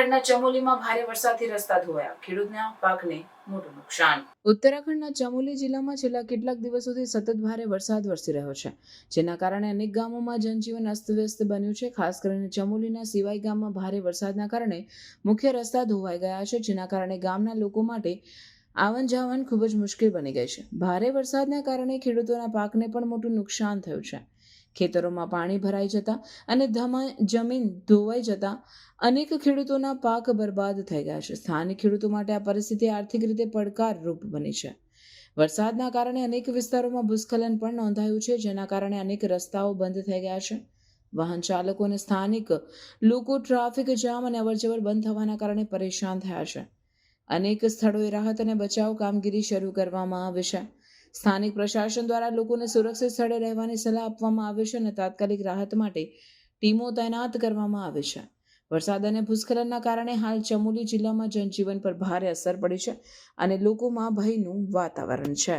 ઉત્તરાખંડના ચમોલીમાં ભારે વરસાદથી રસ્તા ધોવાયા, ખેડૂતના પાકને મોટું નુકસાન. ઉત્તરાખંડના ચમોલી જિલ્લામાં છેલ્લા કેટલાક દિવસોથી સતત ભારે વરસાદ વરસી રહ્યો છે, જેના કારણે અનેક ગામોમાં જનજીવન અસ્તવ્યસ્ત બન્યું છે. ખાસ કરીને ચમોલીના સિવાઈ ગામમાં ભારે વરસાદના કારણે મુખ્ય રસ્તા ધોવાઈ ગયા છે, જેના કારણે ગામના લોકો માટે આવન જાવન ખૂબ જ મુશ્કેલ બની ગઈ છે. ભારે વરસાદના કારણે ખેડૂતોના પાકને પણ મોટું નુકસાન થયું છે. ખેતરોમાં પાણી ભરાઈ જતા અને જમીન ધોવાઈ જતા અનેક ખેડૂતોના પાક બરબાદ થઈ ગયા છે. સ્થાનિક ખેડૂતો માટે આ પરિસ્થિતિ આર્થિક રીતે પડકારરૂપ બની છે. વરસાદના કારણે અનેક વિસ્તારોમાં ભૂસ્ખલન પણ નોંધાયું છે, જેના કારણે અનેક રસ્તાઓ બંધ થઈ ગયા છે. વાહન ચાલકો અને સ્થાનિક લોકો ટ્રાફિક જામ અને અવરજવર બંધ થવાના કારણે પરેશાન થયા છે. અનેક સ્થળોએ રાહત અને બચાવ કામગીરી શરૂ કરવામાં આવી છે. સ્થાનિક પ્રશાસન દ્વારા લોકોને સુરક્ષિત સ્થળે રહેવાની સલાહ આપવામાં આવે છે અને તાત્કાલિક રાહત માટે ટીમો તૈનાત કરવામાં આવે છે. વરસાદ અને ભૂસ્ખલનના કારણે હાલ ચમોલી જિલ્લામાં જનજીવન પર ભારે અસર પડી છે અને લોકોમાં ભયનું વાતાવરણ છે.